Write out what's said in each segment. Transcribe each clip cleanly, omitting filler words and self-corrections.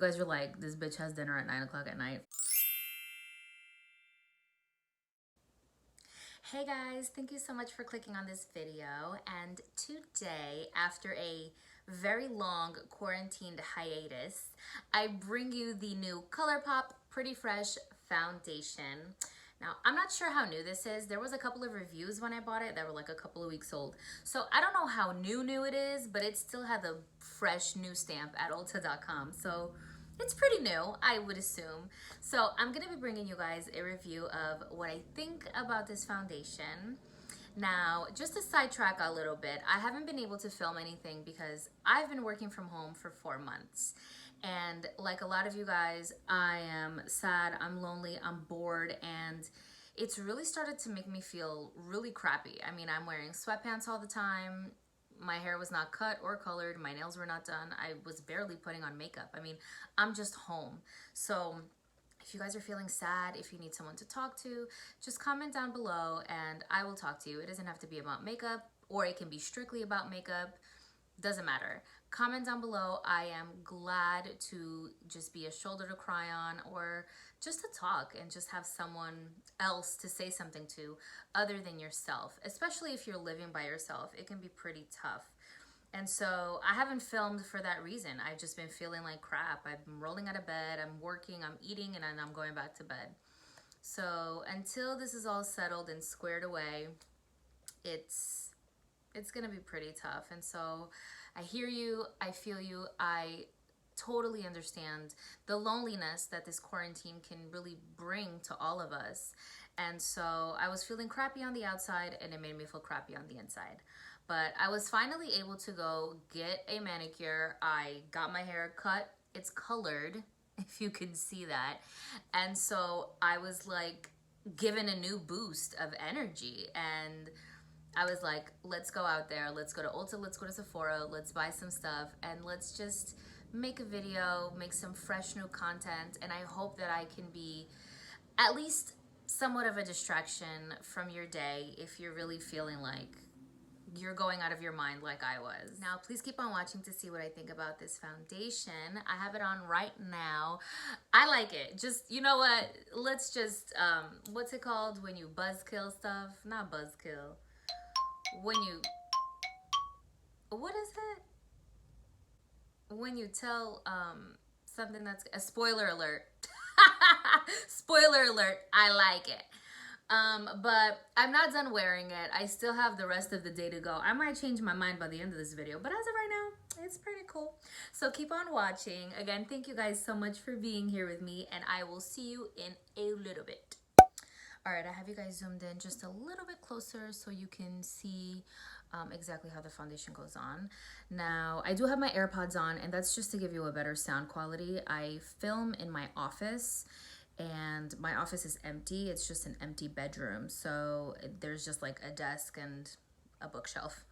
guys are like, this bitch has dinner at 9 o'clock at night. Hey guys, thank you so much for clicking on this video. And today, after a very long quarantined hiatus, I bring you the new Colourpop Pretty Fresh Foundation. Now, I'm not sure how new this is. There was a couple of reviews when I bought it that were like a couple of weeks old. So I don't know how new it is, but it still had the fresh new stamp at Ulta.com. So it's pretty new, I would assume. So I'm gonna be bringing you guys a review of what I think about this foundation. Now, just to sidetrack a little bit, I haven't been able to film anything because I've been working from home for 4 months. And like a lot of you guys, I am sad, I'm lonely, I'm bored, and it's really started to make me feel really crappy. I mean, I'm wearing sweatpants all the time. My hair was not cut or colored. My nails were not done. I was barely putting on makeup. I mean, I'm just home. So if you guys are feeling sad, if you need someone to talk to, just comment down below and I will talk to you. It doesn't have to be about makeup, or it can be strictly about makeup. Doesn't matter. Comment down below. I am glad to just be a shoulder to cry on, or just to talk and just have someone else to say something to other than yourself. Especially if you're living by yourself, it can be pretty tough. And so I haven't filmed for that reason. I've just been feeling like crap. I've been rolling out of bed, I'm working, I'm eating, and then I'm going back to bed. So until this is all settled and squared away, it's gonna be pretty tough. And so I hear you, I feel you, I totally understand the loneliness that this quarantine can really bring to all of us. And so I was feeling crappy on the outside and it made me feel crappy on the inside. But I was finally able to go get a manicure. I got my hair cut. It's colored, if you can see that. And so I was like given a new boost of energy, and I was like, let's go out there, let's go to Ulta, let's go to Sephora, let's buy some stuff, and let's just make a video, make some fresh new content. And I hope that I can be at least somewhat of a distraction from your day if you're really feeling like you're going out of your mind like I was. Now, please keep on watching to see what I think about this foundation. I have it on right now. I like it. Just, you know what? Let's just, what's it called when you buzzkill stuff? Not buzzkill. When you, what is it? When you tell something that's a spoiler alert. Spoiler alert, I like it. But I'm not done wearing it. I still have the rest of the day to go. I might change my mind by the end of this video, but as of right now, it's pretty cool. So keep on watching. Again, thank you guys so much for being here with me, and I will see you in a little bit. All right, I have you guys zoomed in just a little bit closer so you can see exactly how the foundation goes on. Now, I do have my AirPods on, and that's just to give you a better sound quality. I film in my office, and my office is empty. It's just an empty bedroom. So there's just like a desk and a bookshelf.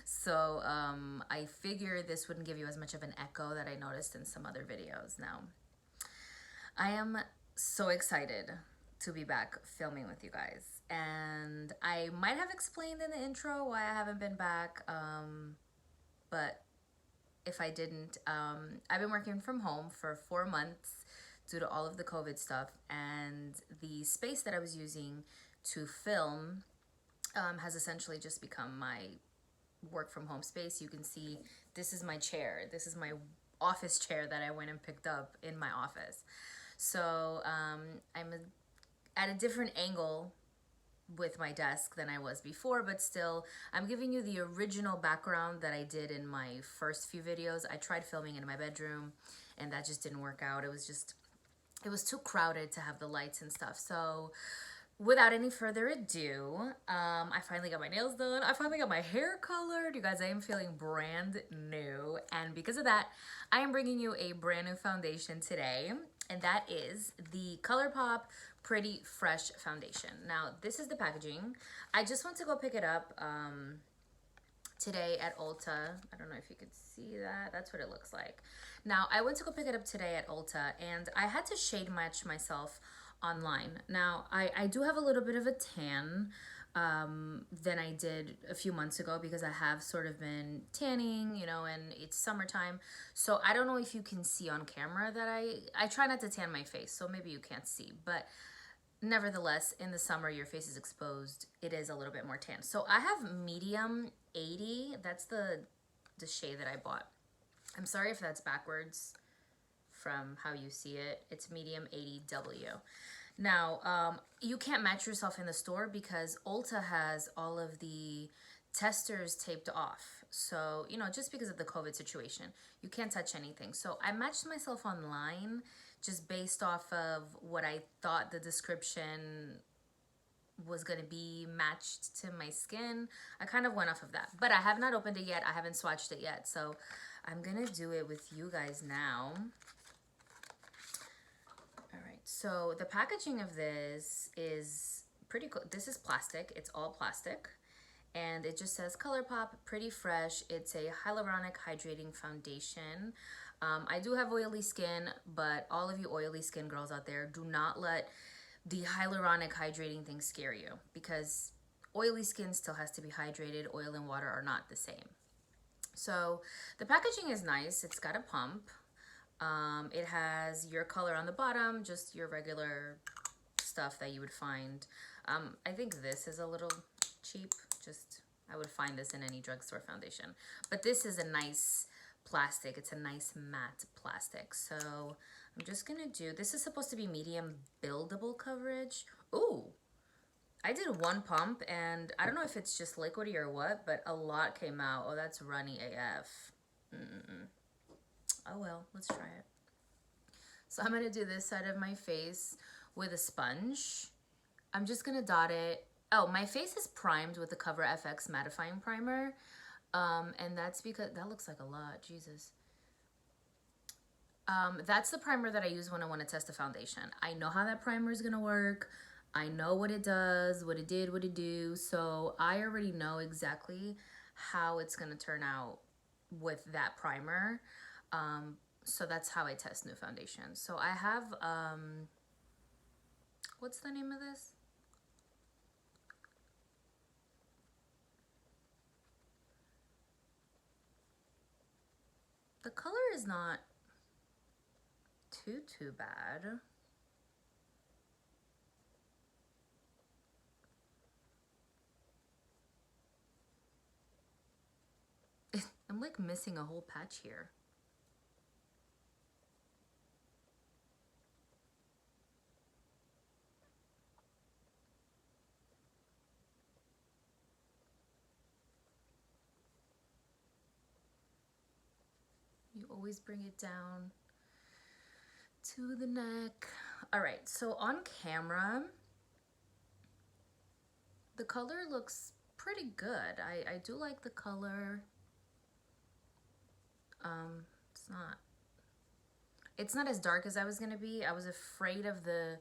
So I figure this wouldn't give you as much of an echo that I noticed in some other videos. Now, I am so excited to be back filming with you guys, and I might have explained in the intro why I haven't been back, but if I didn't, I've been working from home for 4 months due to all of the COVID stuff, and the space that I was using to film has essentially just become my work from home space. You can see this is my chair. This is my office chair that I went and picked up in my office. So I'm at a different angle with my desk than I was before, but still I'm giving you the original background that I did in my first few videos. I tried filming in my bedroom and that just didn't work out. It was too crowded to have the lights and stuff. So without any further ado, I finally got my nails done. I finally got my hair colored. You guys, I am feeling brand new. And because of that, I am bringing you a brand new foundation today. And that is the Colourpop Pretty Fresh Foundation. Now, this is the packaging. I just went to go pick it up today at Ulta. I don't know if you could see that. That's what it looks like. Now, I went to go pick it up today at Ulta, and I had to shade match myself online. Now, I do have a little bit of a tan, than I did a few months ago because I have sort of been tanning, you know, and it's summertime. So I don't know if you can see on camera that I try not to tan my face, so maybe you can't see, but nevertheless, in the summer, your face is exposed. It is a little bit more tan. So I have medium 80. That's the shade that I bought. I'm sorry if that's backwards from how you see it. It's medium 80W. Now, you can't match yourself in the store because Ulta has all of the testers taped off. So, you know, just because of the COVID situation, you can't touch anything. So I matched myself online just based off of what I thought the description was going to be matched to my skin. I kind of went off of that, but I have not opened it yet. I haven't swatched it yet. So I'm going to do it with you guys now. All right. So the packaging of this is pretty cool. This is plastic. It's all plastic. And it just says Colourpop, pretty fresh. It's a hyaluronic hydrating foundation. I do have oily skin, but all of you oily skin girls out there, do not let the hyaluronic hydrating thing scare you, because oily skin still has to be hydrated. Oil and water are not the same. So the packaging is nice. It's got a pump. It has your color on the bottom, just your regular stuff that you would find. I think this is a little cheap. Just, I would find this in any drugstore foundation. But this is a nice plastic. It's a nice matte plastic. So I'm just gonna do, this is supposed to be medium buildable coverage. Ooh, I did one pump and I don't know if it's just liquidy or what, but a lot came out. Oh, that's runny AF. Oh well, let's try it. So I'm gonna do this side of my face with a sponge. I'm just gonna dot it. Oh, my face is primed with the Cover FX mattifying primer. And that's because, that looks like a lot, Jesus. That's the primer that I use when I want to test a foundation. I know how that primer is going to work. I know what it does, what it did, what it do. So I already know exactly how it's going to turn out with that primer. So that's how I test new foundations. So I have, what's the name of this? The color is not too bad. I'm like missing a whole patch here. You always bring it down to the neck. All right, so on camera, the color looks pretty good. I do like the color. It's not as dark as I was gonna be. I was afraid of the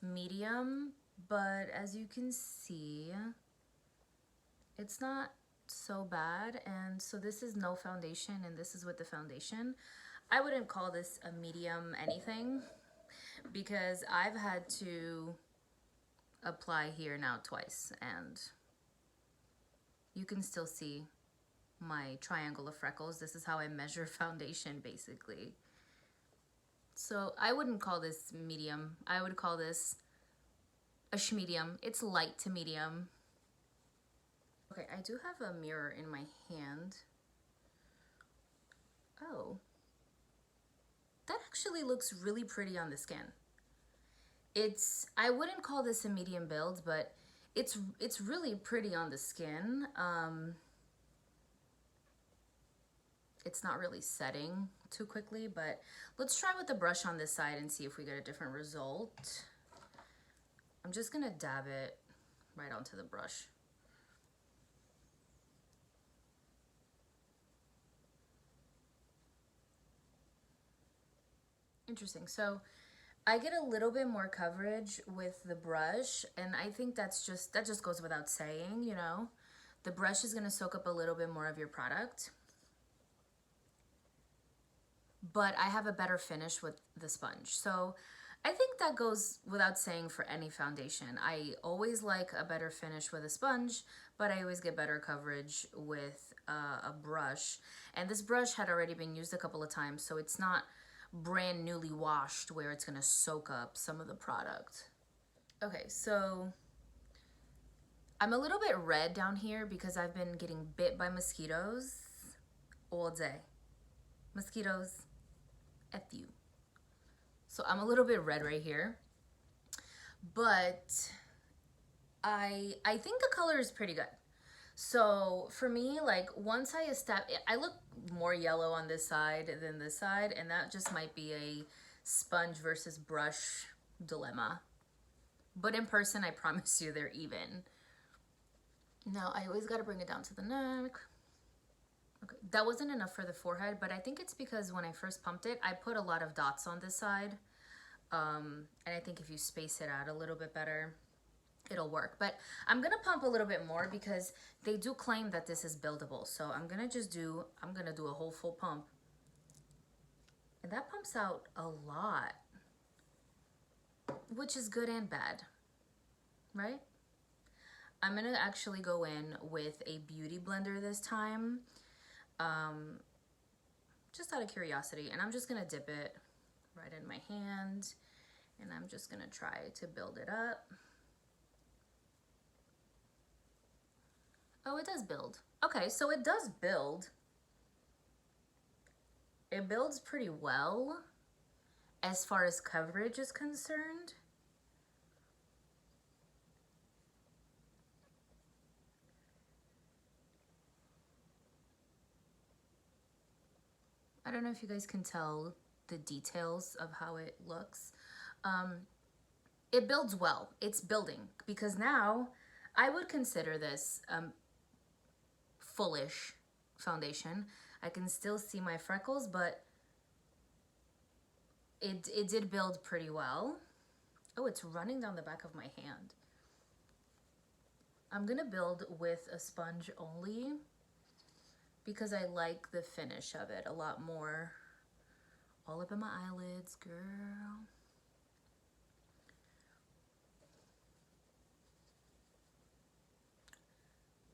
medium, but as you can see, it's not so bad. And so this is no foundation and this is with the foundation. I wouldn't call this a medium anything because I've had to apply here now twice and you can still see my triangle of freckles. This is how I measure foundation basically. So I wouldn't call this medium. I would call this a schmedium. It's light to medium. Okay, I do have a mirror in my hand. Oh, that actually looks really pretty on the skin. I wouldn't call this a medium build, but it's really pretty on the skin. It's not really setting too quickly, but let's try with the brush on this side and see if we get a different result. I'm just gonna dab it right onto the brush. Interesting. So I get a little bit more coverage with the brush, and I think that just goes without saying, you know. The brush is gonna soak up a little bit more of your product. But I have a better finish with the sponge. So I think that goes without saying for any foundation. I always like a better finish with a sponge, but I always get better coverage with a brush. And this brush had already been used a couple of times, so it's not brand newly washed where it's gonna soak up some of the product. Okay, so I'm a little bit red down here because I've been getting bit by mosquitoes all day. Mosquitoes, F you. So I'm a little bit red right here, but I think the color is pretty good. So for me, like once I look more yellow on this side than this side, and that just might be a sponge versus brush dilemma. But in person, I promise you they're even. Now I always gotta bring it down to the neck. Okay, that wasn't enough for the forehead, but I think it's because when I first pumped it, I put a lot of dots on this side. And I think if you space it out a little bit better, it'll work. But I'm gonna pump a little bit more because they do claim that this is buildable. So I'm gonna do a whole full pump. And that pumps out a lot, which is good and bad, right? I'm gonna actually go in with a beauty blender this time. Just out of curiosity, and I'm just gonna dip it right in my hand, and I'm just gonna try to build it up. Oh, it does build. Okay, so it does build. It builds pretty well as far as coverage is concerned. I don't know if you guys can tell the details of how it looks. It builds well. It's building because now I would consider this fullish foundation. I can still see my freckles, but it did build pretty well. Oh, it's running down the back of my hand. I'm gonna build with a sponge only because I like the finish of it a lot more. All up in my eyelids, girl.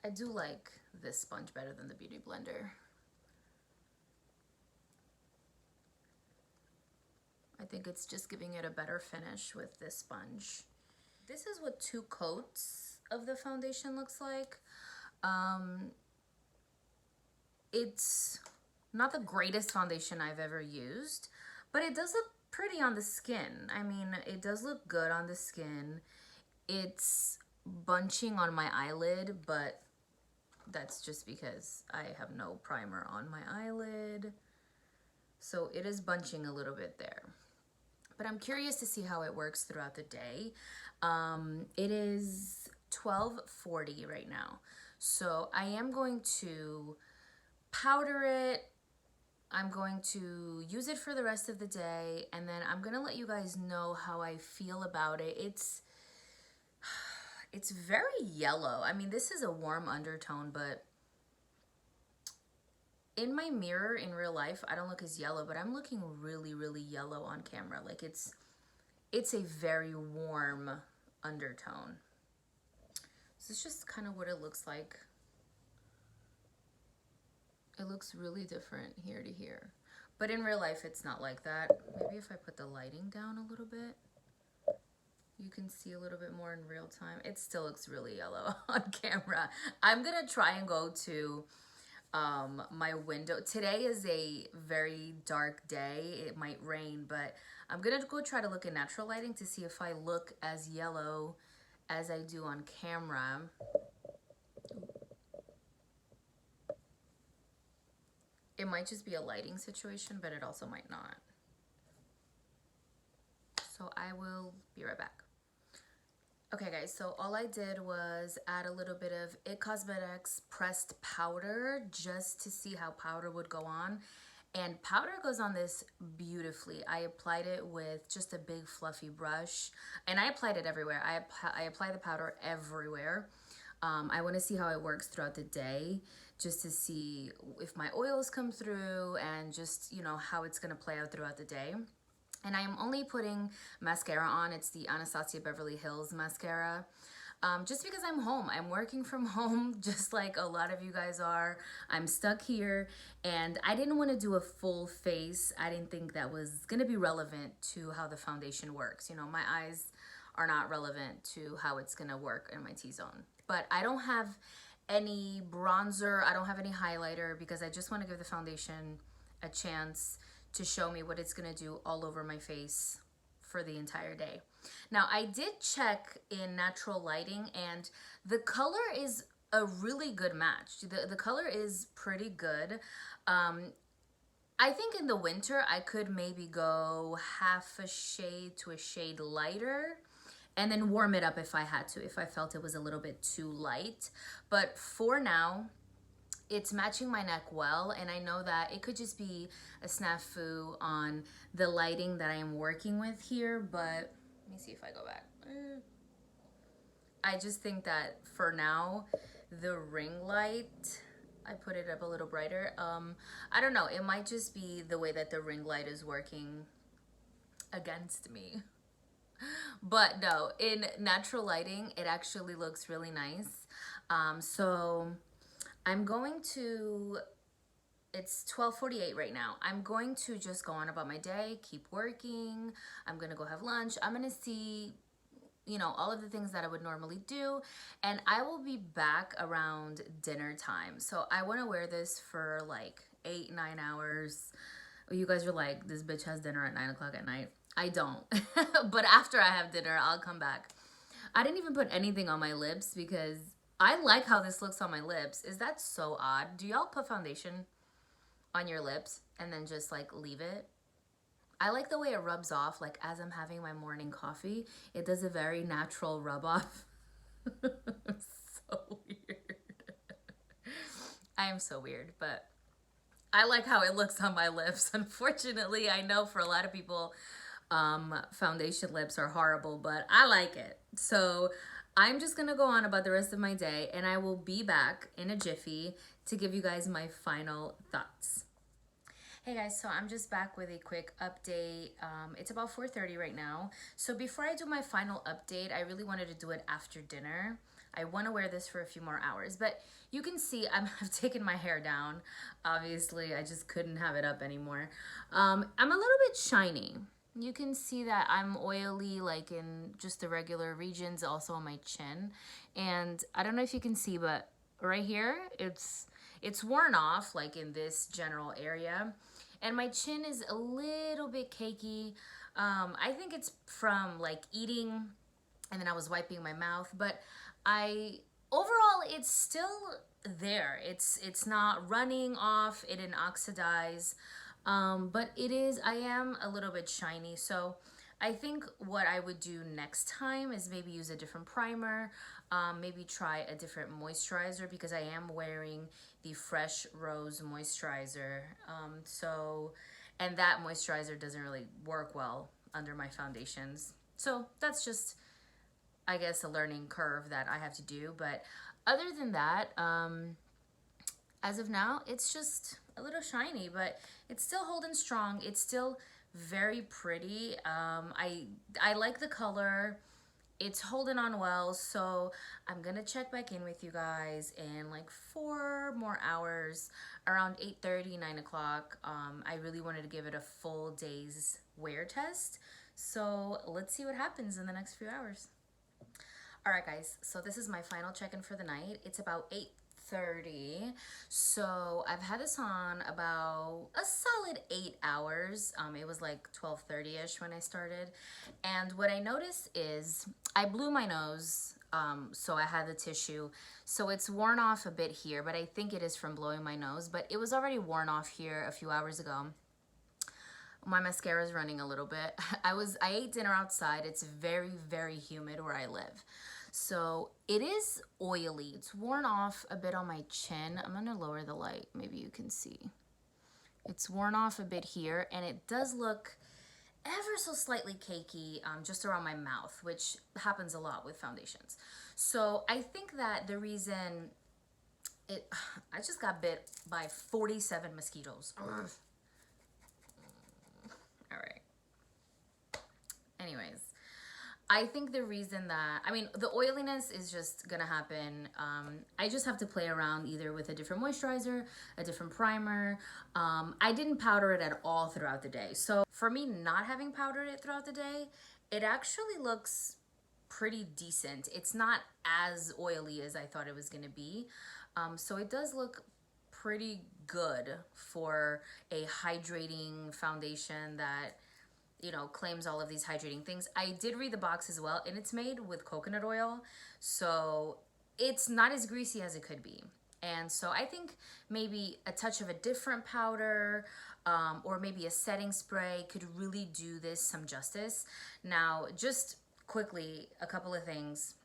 I do like this sponge better than the Beauty Blender. I think it's just giving it a better finish with this sponge. This is what 2 coats of the foundation looks like. It's not the greatest foundation I've ever used, but it does look pretty on the skin. I mean, it does look good on the skin. It's bunching on my eyelid, but that's just because I have no primer on my eyelid. So it is bunching a little bit there. But I'm curious to see how it works throughout the day. It is 12:40 right now. So I am going to powder it. I'm going to use it for the rest of the day, and then I'm gonna let you guys know how I feel about it. It's very yellow. I mean, this is a warm undertone, but in my mirror in real life, I don't look as yellow, but I'm looking really, really yellow on camera. Like it's a very warm undertone. So it's just kind of what it looks like. It looks really different here to here. But in real life, it's not like that. Maybe if I put the lighting down a little bit, you can see a little bit more in real time. It still looks really yellow on camera. I'm gonna try and go to my window. Today is a very dark day. It might rain, but I'm gonna go try to look at natural lighting to see if I look as yellow as I do on camera. It might just be a lighting situation, but it also might not. So I will be right back. Okay guys, so all I did was add a little bit of IT Cosmetics pressed powder just to see how powder would go on. And powder goes on this beautifully. I applied it with just a big fluffy brush, and I applied it everywhere. I apply the powder everywhere. I want to see how it works throughout the day, just to see if my oils come through and just, you know, how it's going to play out throughout the day. And I'm only putting mascara on. It's the Anastasia Beverly Hills mascara. Just because I'm home. I'm working from home just like a lot of you guys are. I'm stuck here and I didn't want to do a full face. I didn't think that was going to be relevant to how the foundation works. You know, my eyes are not relevant to how it's going to work in my T-zone. But I don't have any bronzer. I don't have any highlighter because I just want to give the foundation a chance to show me what it's going to do all over my face for the entire day. Now, I did check in natural lighting and the color is a really good match. The color is pretty good. I think in the winter, I could maybe go half a shade to a shade lighter and then warm it up if I had to, if I felt it was a little bit too light. But for now, it's matching my neck well, and I know that it could just be a snafu on the lighting that I am working with here, but let me see if I go back. I just think that for now, the ring light, I put it up a little brighter. I don't know, it might just be the way that the ring light is working against me. But no, in natural lighting, it actually looks really nice. So I'm going to, it's 12:48 right now. I'm going to just go on about my day, keep working. I'm going to go have lunch. I'm going to see, you know, all of the things that I would normally do. And I will be back around dinner time. So I want to wear this for like 8-9 hours. You guys are like, this bitch has dinner at 9 o'clock at night. I don't. But after I have dinner, I'll come back. I didn't even put anything on my lips because I like how this looks on my lips. Is that so odd? Do y'all put foundation on your lips and then just like leave it? I like the way it rubs off, like as I'm having my morning coffee. It does a very natural rub off. So weird. I am so weird, but I like how it looks on my lips. Unfortunately, I know for a lot of people, foundation lips are horrible, but I like it. So I'm just gonna go on about the rest of my day and I will be back in a jiffy to give you guys my final thoughts. Hey guys, so I'm just back with a quick update. It's about 4:30 right now. So before I do my final update, I really wanted to do it after dinner. I want to wear this for a few more hours, but you can see I've taken my hair down. Obviously, I just couldn't have it up anymore. I'm a little bit shiny. You can see that I'm oily like in just the regular regions, also on my chin. And I don't know if you can see, but right here, it's worn off like in this general area. And my chin is a little bit cakey. I think it's from like eating and then I was wiping my mouth, but overall, it's still there. It's not running off, it didn't oxidize. But I am a little bit shiny. So I think what I would do next time is maybe use a different primer, maybe try a different moisturizer because I am wearing the Fresh Rose moisturizer. And that moisturizer doesn't really work well under my foundations. So that's just, I guess, a learning curve that I have to do. But other than that, as of now, it's just a little shiny, but it's still holding strong. It's still very pretty. I like the color. It's holding on well, so I'm gonna check back in with you guys in like 4 more hours, around 8:30, 9 o'clock. I really wanted to give it a full day's wear test, so let's see what happens in the next few hours. All right, guys, so this is my final check-in for the night. It's about 8:30, so I've had this on about a solid 8 hours. It was like 12:30ish when I started, and what I noticed is I blew my nose, so I had the tissue, so it's worn off a bit here, but I think it is from blowing my nose, but it was already worn off here a few hours ago. My mascara is running a little bit. I ate dinner outside. It's very, very humid where I live. So it is oily. It's worn off a bit on my chin. I'm gonna lower the light. Maybe you can see. It's worn off a bit here, and it does look ever so slightly cakey just around my mouth, which happens a lot with foundations. So I think that the reason I just got bit by 47 mosquitoes. Ugh. All right. I think the reason that, I mean, the oiliness is just gonna happen. I just have to play around either with a different moisturizer, a different primer. I didn't powder it at all throughout the day. So for me not having powdered it throughout the day, it actually looks pretty decent. It's not as oily as I thought it was gonna be. So it does look pretty good for a hydrating foundation that, you know, claims all of these hydrating things. I did read the box as well, and it's made with coconut oil, so it's not as greasy as it could be. And so I think maybe a touch of a different powder, or maybe a setting spray could really do this some justice. Now, just quickly, a couple of things.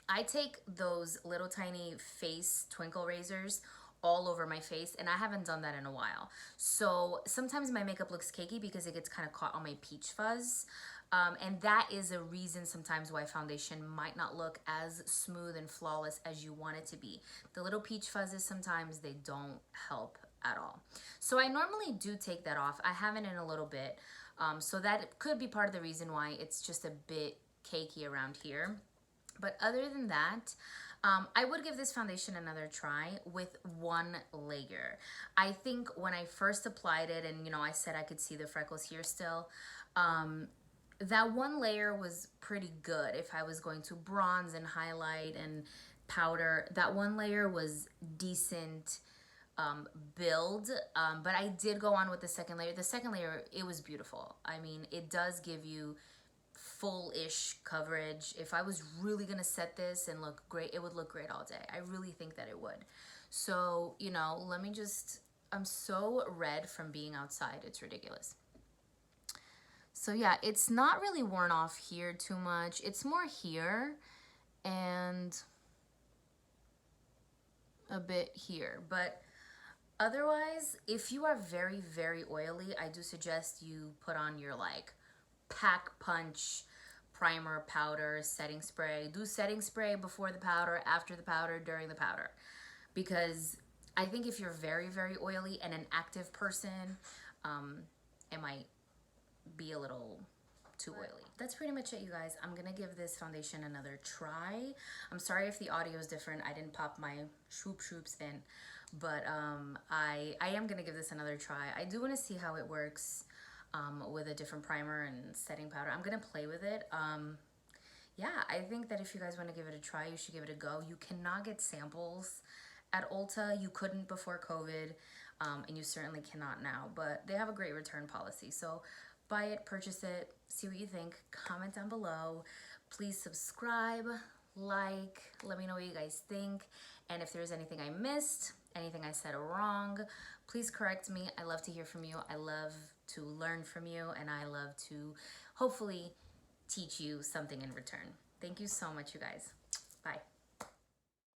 I take those little tiny face twinkle razors all over my face, and I haven't done that in a while. So sometimes my makeup looks cakey because it gets kind of caught on my peach fuzz. And that is a reason sometimes why foundation might not look as smooth and flawless as you want it to be. The little peach fuzzes, sometimes they don't help at all. So I normally do take that off. I haven't in a little bit. So that could be part of the reason why it's just a bit cakey around here. But other than that, I would give this foundation another try with one layer. I think when I first applied it, and you know, I said I could see the freckles here still, that one layer was pretty good. If I was going to bronze and highlight and powder, that one layer was decent build, but I did go on with the second layer. The second layer, it was beautiful. I mean, it does give you full-ish coverage. If I was really gonna set this and look great, it would look great all day. I really think that it would. So, you know, let me just, I'm so red from being outside, it's ridiculous. So yeah, it's not really worn off here too much. It's more here and a bit here, but otherwise, if you are very, very oily, I do suggest you put on your like pack punch primer, powder, setting spray. Do setting spray before the powder, after the powder, during the powder, because I think if you're very, very oily and an active person, it might be a little too oily. That's pretty much it, you guys. I'm gonna give this foundation another try. I'm sorry if the audio is different. I didn't pop my shoops in, but I am gonna give this another try. I do want to see how it works with a different primer and setting powder. I'm gonna play with it. Yeah, I think that if you guys want to give it a try, you should give it a go. You cannot get samples at Ulta. You couldn't before COVID, and you certainly cannot now, but they have a great return policy. So buy it, purchase it, see what you think, comment down below. Please subscribe, like, let me know what you guys think. And if there's anything I missed, anything I said wrong, please correct me. I love to hear from you. I love to learn from you, and I love to hopefully teach you something in return. Thank you so much, you guys. Bye.